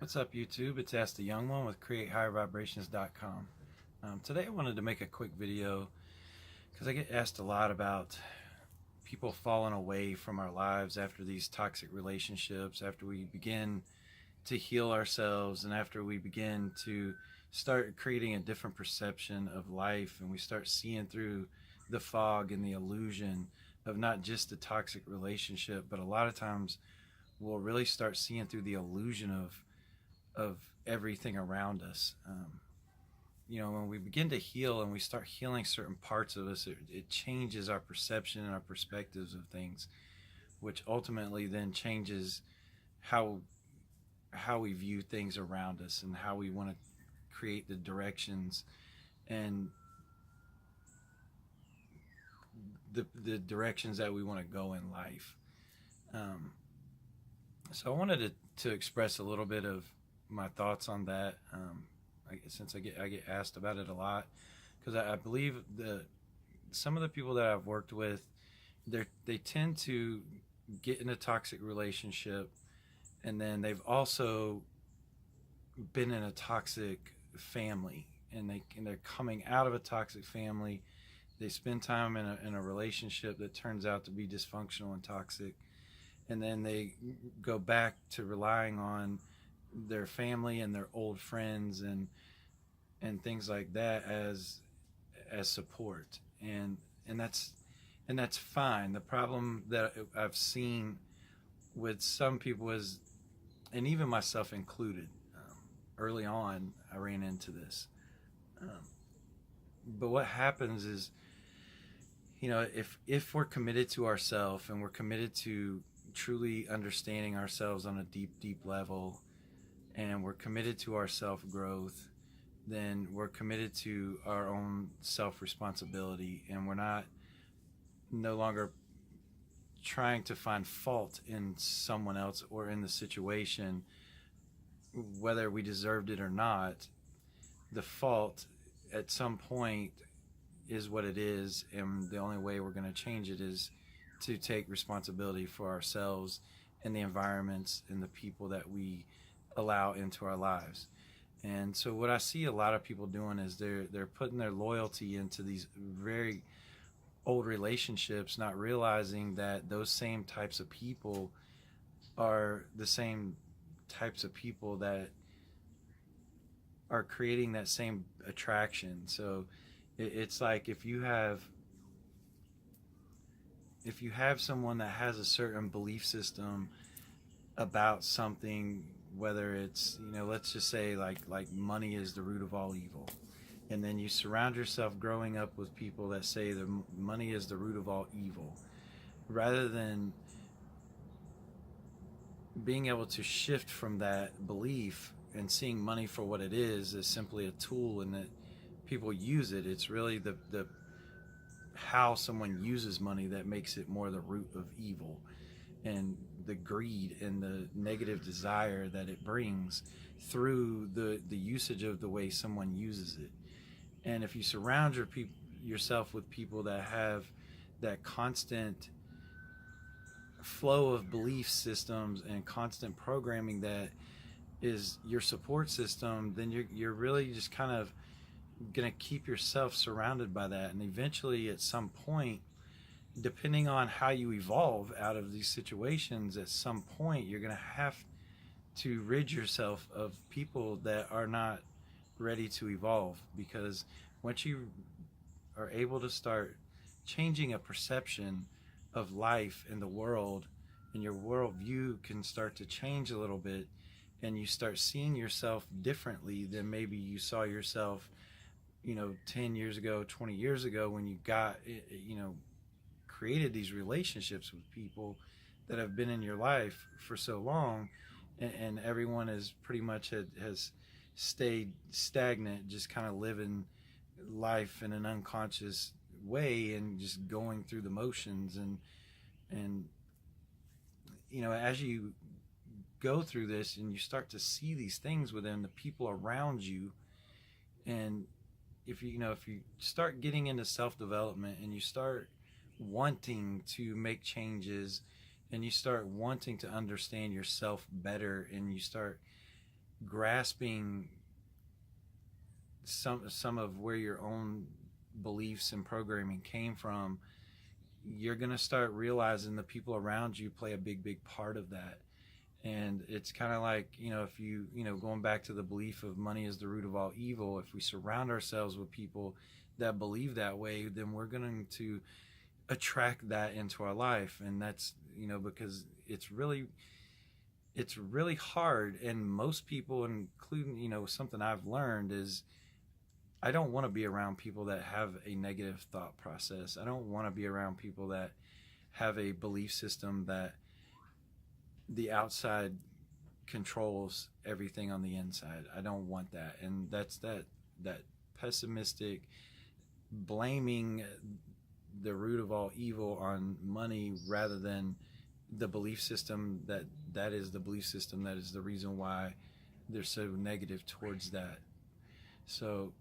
What's up, YouTube? It's Ask the Young One with CreateHigherVibrations.com. Today I wanted to make a quick video because I get asked a lot about people falling away from our lives after these toxic relationships, after we begin to heal ourselves, and after we begin to start creating a different perception of life, and we start seeing through the fog and the illusion of not just the toxic relationship, but a lot of times we'll really start seeing through the illusion of everything around us. When we begin to heal and we start healing certain parts of us, it changes our perception and our perspectives of things, which ultimately then changes how we view things around us and how we want to create the directions and the directions that we want to go in life. So I wanted to express a little bit of my thoughts on that, since I get asked about it a lot, because I believe that some of the people that I've worked with, they tend to get in a toxic relationship, and then they've also been in a toxic family, and they're coming out of a toxic family. They spend time in a relationship that turns out to be dysfunctional and toxic, and then they go back to relying on their family and their old friends and things like that as support, and that's fine. The problem that I've seen with some people is, and even myself included, early on I ran into this, but what happens is, if we're committed to ourselves and we're committed to truly understanding ourselves on a deep level, and we're committed to our self-growth, then we're committed to our own self-responsibility, and we're no longer trying to find fault in someone else or in the situation, whether we deserved it or not. The fault at some point is what it is, and the only way we're going to change it is to take responsibility for ourselves and the environments and the people that we allow into our lives. And so what I see a lot of people doing is they're putting their loyalty into these very old relationships, not realizing that those same types of people are the same types of people that are creating that same attraction. So it's like if you have someone that has a certain belief system about something, whether it's, let's just say like money is the root of all evil, and then you surround yourself growing up with people that say that money is the root of all evil, rather than being able to shift from that belief and seeing money for what it is as simply a tool, and that people use it. It's really the how someone uses money that makes it more the root of evil, and the greed and the negative desire that it brings through the usage of the way someone uses it. And if you surround yourself with people that have that constant flow of belief systems and constant programming that is your support system, then you're really just kind of going to keep yourself surrounded by that. And eventually, at some point, depending on how you evolve out of these situations, at some point you're going to have to rid yourself of people that are not ready to evolve, because once you are able to start changing a perception of life in the world, and your worldview can start to change a little bit, and you start seeing yourself differently than maybe you saw yourself 10 years ago, 20 years ago, when you got created these relationships with people that have been in your life for so long, and everyone is pretty much has stayed stagnant, just kind of living life in an unconscious way and just going through the motions. And as you go through this and you start to see these things within the people around you, and if you start getting into self-development, and you start wanting to make changes, and you start wanting to understand yourself better, and you start grasping some of where your own beliefs and programming came from, you're going to start realizing the people around you play a big part of that. And it's kind of like, if going back to the belief of money is the root of all evil, if we surround ourselves with people that believe that way, then we're going to attract that into our life. And that's, because it's really hard. And most people, including, something I've learned is, I don't want to be around people that have a negative thought process. I don't want to be around people that have a belief system that the outside controls everything on the inside. I don't want that. And that's that pessimistic, blaming the root of all evil on money, rather than the belief system that is the belief system that is the reason why they're so negative towards that. So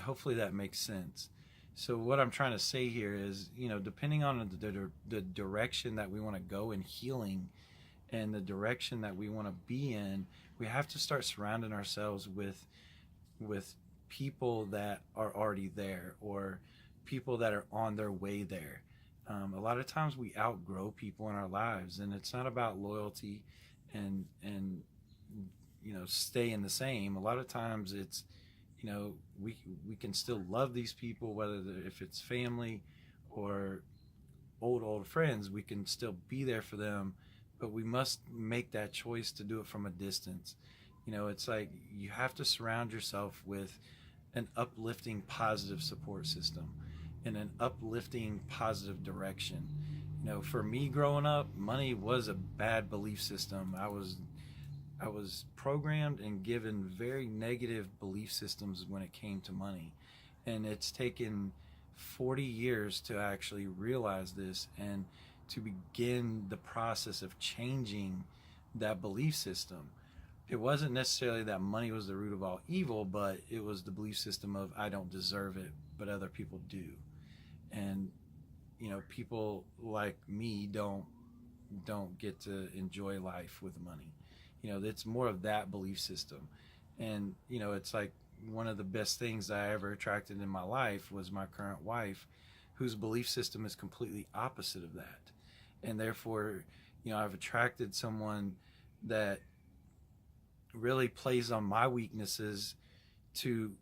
hopefully that makes sense. So what I'm trying to say here is, depending on the direction that we want to go in healing, and the direction that we want to be in, we have to start surrounding ourselves with people that are already there, or people that are on their way there. A lot of times we outgrow people in our lives, and it's not about loyalty and staying the same. A lot of times it's, we can still love these people, whether if it's family or old friends, we can still be there for them, but we must make that choice to do it from a distance. It's like you have to surround yourself with an uplifting, positive support system in an uplifting, positive direction. For me growing up, money was a bad belief system. I was programmed and given very negative belief systems when it came to money. And it's taken 40 years to actually realize this and to begin the process of changing that belief system. It wasn't necessarily that money was the root of all evil, but it was the belief system of, I don't deserve it, but other people do. And people like me don't get to enjoy life with money. It's more of that belief system. And it's like one of the best things I ever attracted in my life was my current wife, whose belief system is completely opposite of that. And therefore, I've attracted someone that really plays on my weaknesses to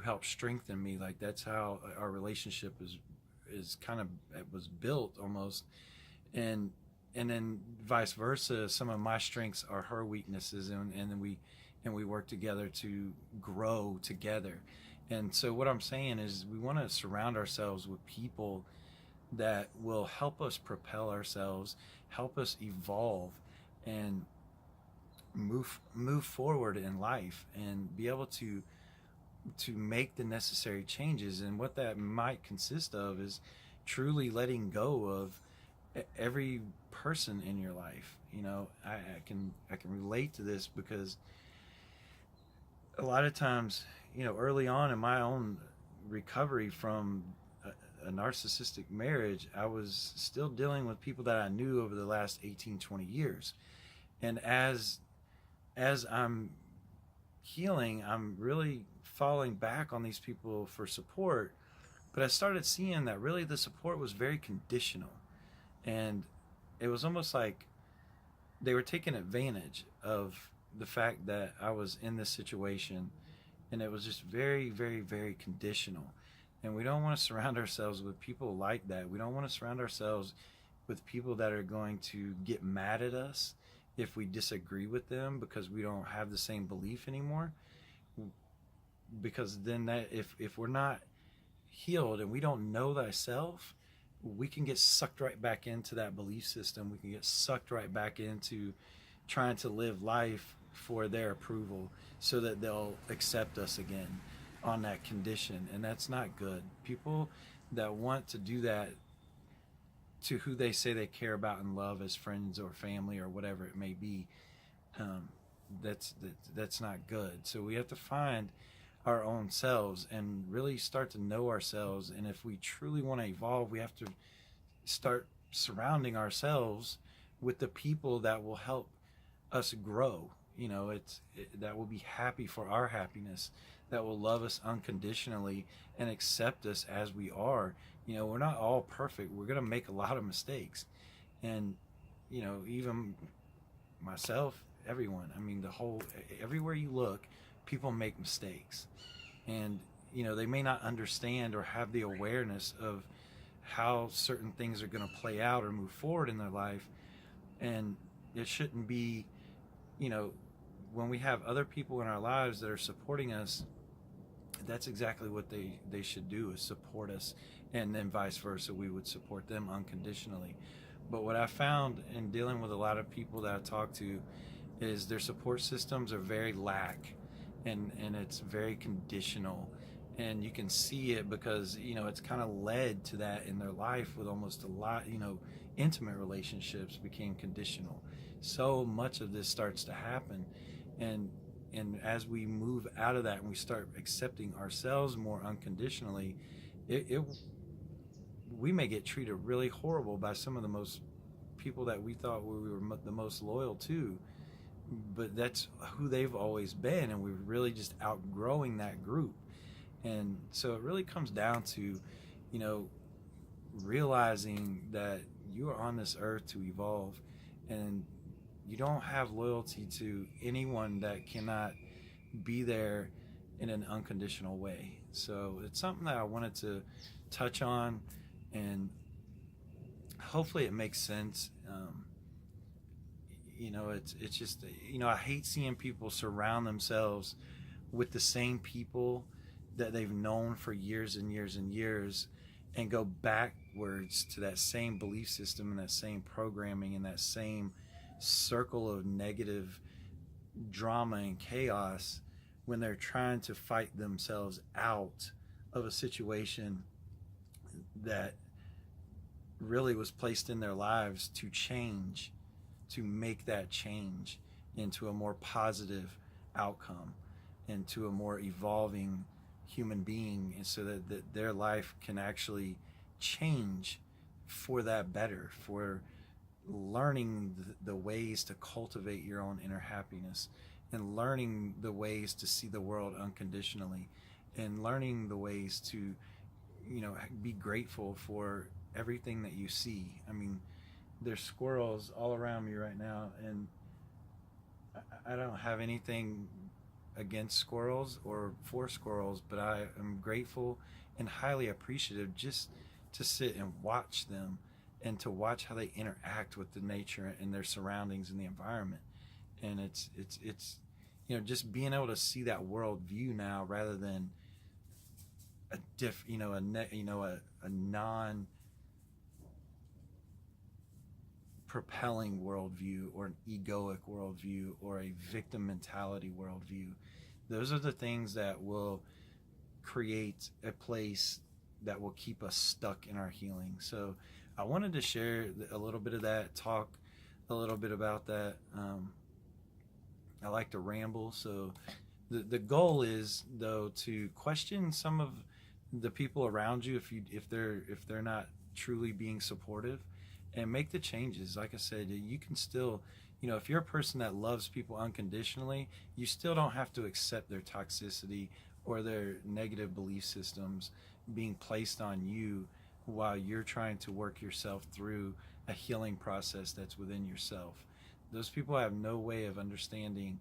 help strengthen me. Like, that's how our relationship is kind of, it was built almost. And then vice versa, some of my strengths are her weaknesses, and then we work together to grow together. And so what I'm saying is, we want to surround ourselves with people that will help us propel ourselves, help us evolve, and move forward in life, and be able to make the necessary changes. And what that might consist of is truly letting go of every person in your life. I can relate to this, because a lot of times, early on in my own recovery from a narcissistic marriage, I was still dealing with people that I knew over the last 18-20 years. And as I'm healing, I'm really falling back on these people for support. But I started seeing that really the support was very conditional. And it was almost like they were taking advantage of the fact that I was in this situation. And it was just very, very, very conditional. And we don't want to surround ourselves with people like that. We don't want to surround ourselves with people that are going to get mad at us if we disagree with them, because we don't have the same belief anymore. Because then that, if we're not healed and we don't know thyself, we can get sucked right back into that belief system. We can get sucked right back into trying to live life for their approval, so that they'll accept us again on that condition. And that's not good. People that want to do that to who they say they care about and love as friends or family or whatever it may be, that's not good. So we have to find our own selves and really start to know ourselves. And if we truly want to evolve, we have to start surrounding ourselves with the people that will help us grow. that will be happy for our happiness, that will love us unconditionally and accept us as we are. We're not all perfect. We're going to make a lot of mistakes. And, even myself, everyone, I mean, everywhere you look, people make mistakes. And, they may not understand or have the awareness of how certain things are going to play out or move forward in their life. And it shouldn't be, when we have other people in our lives that are supporting us, that's exactly what they should do, is support us. And then vice versa, we would support them unconditionally. But what I found in dealing with a lot of people that I talk to is their support systems are very lack, and it's very conditional. And you can see it because, it's kind of led to that in their life with almost a lot, intimate relationships became conditional. So much of this starts to happen. And as we move out of that and we start accepting ourselves more unconditionally, we may get treated really horrible by some of the most people that we thought we were the most loyal to, but that's who they've always been, and we're really just outgrowing that group. And so it really comes down to, realizing that you are on this earth to evolve, and you don't have loyalty to anyone that cannot be there in an unconditional way. So it's something that I wanted to touch on, and hopefully it makes sense. It's just, I hate seeing people surround themselves with the same people that they've known for years and years and years, and go backwards to that same belief system and that same programming and that same circle of negative drama and chaos when they're trying to fight themselves out of a situation that really was placed in their lives to change, to make that change into a more positive outcome, into a more evolving human being, and so that their life can actually change for that better, for learning the ways to cultivate your own inner happiness, and learning the ways to see the world unconditionally, and learning the ways to be grateful for everything that you see. I mean, there's squirrels all around me right now, and I don't have anything against squirrels or for squirrels, but I am grateful and highly appreciative just to sit and watch them, and to watch how they interact with the nature and their surroundings and the environment. And it's just being able to see that world view now, rather than a non propelling worldview, or an egoic worldview, or a victim mentality worldview. Those are the things that will create a place that will keep us stuck in our healing. So I wanted to share a little bit of that, talk a little bit about that. I like to ramble, so the goal is, though, to question some of the people around you if they're not truly being supportive, and make the changes. Like I said, you can still, if you're a person that loves people unconditionally, you still don't have to accept their toxicity or their negative belief systems being placed on you while you're trying to work yourself through a healing process that's within yourself. Those people have no way of understanding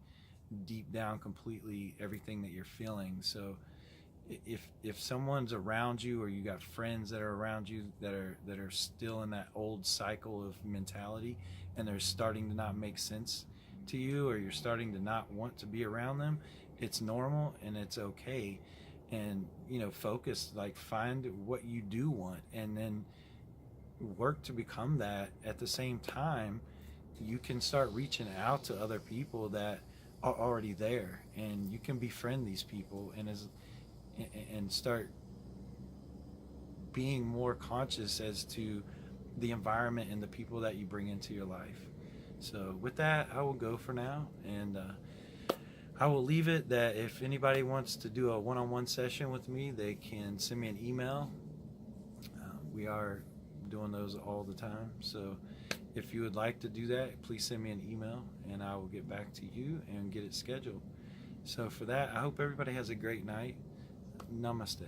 deep down completely everything that you're feeling. So if someone's around you, or you got friends that are around you that are still in that old cycle of mentality, and they're starting to not make sense to you, or you're starting to not want to be around them, it's normal and it's okay. And focus, find what you do want, and then work to become that. At the same time, you can start reaching out to other people that are already there, and you can befriend these people, and start being more conscious as to the environment and the people that you bring into your life. So with that, I will go for now, and I will leave it that if anybody wants to do a one-on-one session with me, they can send me an email. We are doing those all the time. So If you would like to do that, please send me an email and I will get back to you and get it scheduled. So for that, I hope everybody has a great night. Namaste.